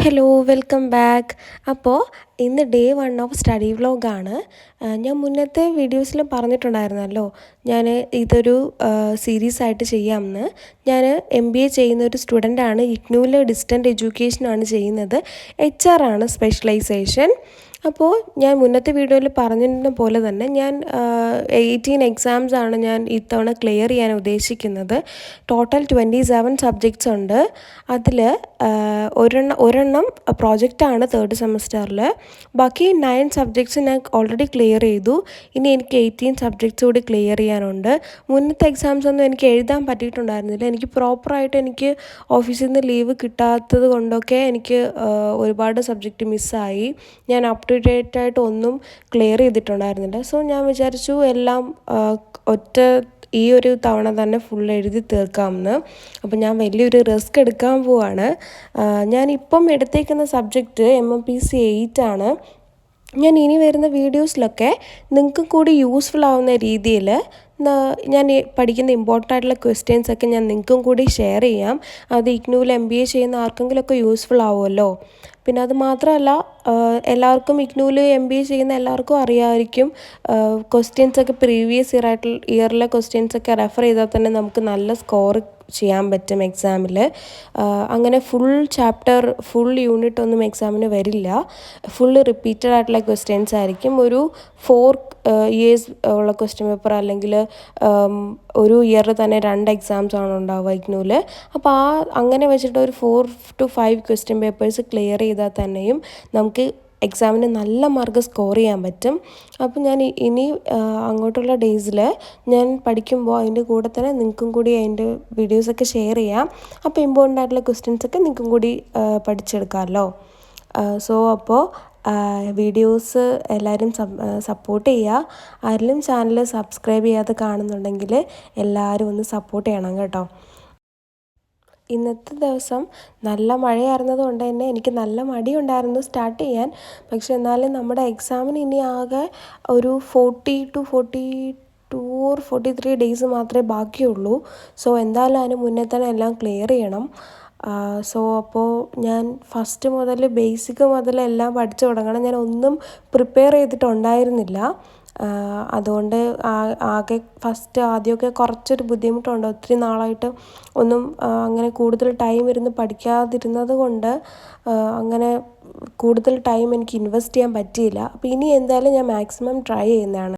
Hello welcome back. അപ്പോൾ ഇന്ന് day 1 of study വ്ലോഗാണ്. ഞാൻ മുന്നത്തെ വീഡിയോസിൽ പറഞ്ഞിട്ടുണ്ടായിരുന്നല്ലോ ഞാൻ ഇതൊരു സീരീസായിട്ട് ചെയ്യാമെന്ന്. ഞാൻ MBA ചെയ്യുന്ന ഒരു സ്റ്റുഡൻ്റാണ്. ഇഗ്നൂവിൽ ഡിസ്റ്റൻറ്റ് എഡ്യൂക്കേഷനാണ് ചെയ്യുന്നത്. HR ആണ് സ്പെഷ്യലൈസേഷൻ. അപ്പോൾ ഞാൻ മുന്നത്തെ വീഡിയോയിൽ പറഞ്ഞിരുന്ന പോലെ തന്നെ ഞാൻ 18 എക്സാംസ് ആണ് ഞാൻ ഇത്തവണ ക്ലിയർ ചെയ്യാൻ ഉദ്ദേശിക്കുന്നത്. ടോട്ടൽ 27 സബ്ജക്ട്സ് ഉണ്ട്. അതിൽ ഒരെണ്ണം പ്രോജക്റ്റാണ് തേർഡ് സെമസ്റ്ററിൽ. ബാക്കി 9 സബ്ജക്ട്സ് ഞാൻ ഓൾറെഡി ക്ലിയർ ചെയ്തു. ഇനി എനിക്ക് 18 സബ്ജക്ട്സ് കൂടി ക്ലിയർ ചെയ്യാനുണ്ട്. മുന്നത്തെ എക്സാംസ് ഒന്നും എനിക്ക് എഴുതാൻ പറ്റിയിട്ടുണ്ടായിരുന്നില്ല. എനിക്ക് പ്രോപ്പറായിട്ട് എനിക്ക് ഓഫീസിൽ നിന്ന് ലീവ് കിട്ടാത്തത് കൊണ്ടൊക്കെ എനിക്ക് ഒരുപാട് സബ്ജക്റ്റ് മിസ്സായി. ഞാൻ അപ് ടു ഡേറ്റ് ആയിട്ട് ഒന്നും ക്ലിയർ ചെയ്തിട്ടുണ്ടായിരുന്നില്ല. സോ ഞാൻ വിചാരിച്ചു എല്ലാം ഈ ഒരു തവണ തന്നെ ഫുൾ എഴുതി തീർക്കാമെന്ന്. അപ്പോൾ ഞാൻ വലിയൊരു റിസ്ക് എടുക്കാൻ പോവാണ്. ഞാനിപ്പം എടുത്തേക്കുന്ന സബ്ജക്റ്റ് MMPC 8 ആണ്. ഞാൻ ഇനി വരുന്ന വീഡിയോസിലൊക്കെ നിങ്ങൾക്ക് കൂടി യൂസ്ഫുൾ ആവുന്ന രീതിയിൽ ഞാൻ പഠിക്കുന്ന ഇമ്പോർട്ടൻ്റ് ആയിട്ടുള്ള ക്വസ്റ്റ്യൻസൊക്കെ ഞാൻ നിങ്ങൾക്കും കൂടി ഷെയർ ചെയ്യാം. അത് ഇഗ്നൂവിൽ MBA ചെയ്യുന്ന ആർക്കെങ്കിലുമൊക്കെ യൂസ്ഫുൾ ആവുമല്ലോ. പിന്നെ അത് മാത്രമല്ല, എല്ലാവർക്കും ഇഗ്നൂവിൽ MBA ചെയ്യുന്ന എല്ലാവർക്കും അറിയാമായിരിക്കും ക്വസ്റ്റ്യൻസൊക്കെ പ്രീവിയസ് ഇയറിലെ ക്വസ്റ്റ്യൻസൊക്കെ റെഫർ ചെയ്താൽ തന്നെ നമുക്ക് നല്ല സ്കോർ ചെയ്യാൻ പറ്റും എക്സാമിൽ. അങ്ങനെ ഫുൾ ചാപ്റ്റർ ഫുൾ യൂണിറ്റ് ഒന്നും എക്സാമിന് വരില്ല. ഫുള്ള് റിപ്പീറ്റഡ് ആയിട്ടുള്ള ക്വസ്റ്റ്യൻസ് ആയിരിക്കും. ഒരു 4 ഇയേഴ്സ് ഉള്ള ക്വസ്റ്റ്യൻ പേപ്പർ, അല്ലെങ്കിൽ ഒരു ഇയറിൽ തന്നെ 2 എക്സാംസ് ആണ് ഉണ്ടാവുക ഇഗ്നൂവിൽ. അപ്പോൾ അങ്ങനെ വെച്ചിട്ട് ഒരു 4 to 5 ക്വസ്റ്റ്യൻ പേപ്പേഴ്സ് ക്ലിയർ ചെയ്താൽ തന്നെയും നമുക്ക് എക്സാമിന് നല്ല മാർക്ക് സ്കോർ ചെയ്യാൻ പറ്റും. അപ്പോൾ ഞാൻ ഇനി അങ്ങോട്ടുള്ള ഡേയ്സിൽ ഞാൻ പഠിക്കുമ്പോൾ അതിൻ്റെ കൂടെ തന്നെ നിങ്ങൾക്കും കൂടി അതിൻ്റെ വീഡിയോസൊക്കെ ഷെയർ ചെയ്യാം. അപ്പോൾ ഇമ്പോർട്ടൻ്റ് ആയിട്ടുള്ള ക്വസ്റ്റ്യൻസൊക്കെ നിങ്ങൾക്കും കൂടി പഠിച്ചെടുക്കാമല്ലോ. അപ്പോൾ വീഡിയോസ് എല്ലാവരും സപ്പോർട്ട് ചെയ്യുക. ആരെങ്കിലും ചാനൽ സബ്സ്ക്രൈബ് ചെയ്യാതെ കാണുന്നുണ്ടെങ്കിൽ എല്ലാവരും ഒന്ന് സപ്പോർട്ട് ചെയ്യണം കേട്ടോ. ഇന്നത്തെ ദിവസം നല്ല മഴയായിരുന്നത് കൊണ്ട് തന്നെ എനിക്ക് നല്ല മടിയുണ്ടായിരുന്നു സ്റ്റാർട്ട് ചെയ്യാൻ. പക്ഷെ എന്നാലും നമ്മുടെ എക്സാമിന് ഇനി ആകെ ഒരു 40 to 42 or 43 ഡേയ്സ് മാത്രമേ ബാക്കിയുള്ളൂ. സോ എന്തായാലും അതിന് മുന്നേ തന്നെ എല്ലാം ക്ലിയർ ചെയ്യണം. അപ്പോൾ ഞാൻ ഫസ്റ്റ് മുതൽ ബേസിക് മുതൽ എല്ലാം പഠിച്ചു തുടങ്ങണം. ഞാൻ ഒന്നും പ്രിപ്പയർ ചെയ്തിട്ടുണ്ടായിരുന്നില്ല. അതുകൊണ്ട് ആകെ ആദ്യമൊക്കെ കുറച്ചൊരു ബുദ്ധിമുട്ടുണ്ട്. ഒത്തിരി നാളായിട്ട് ഒന്നും അങ്ങനെ കൂടുതൽ ടൈം ഇരുന്ന് പഠിക്കാതിരുന്നത് കൊണ്ട് അങ്ങനെ കൂടുതൽ ടൈം എനിക്ക് ഇൻവെസ്റ്റ് ചെയ്യാൻ പറ്റിയില്ല. അപ്പോൾ ഇനി എന്തായാലും ഞാൻ മാക്സിമം ട്രൈ ചെയ്യുന്നതാണ്.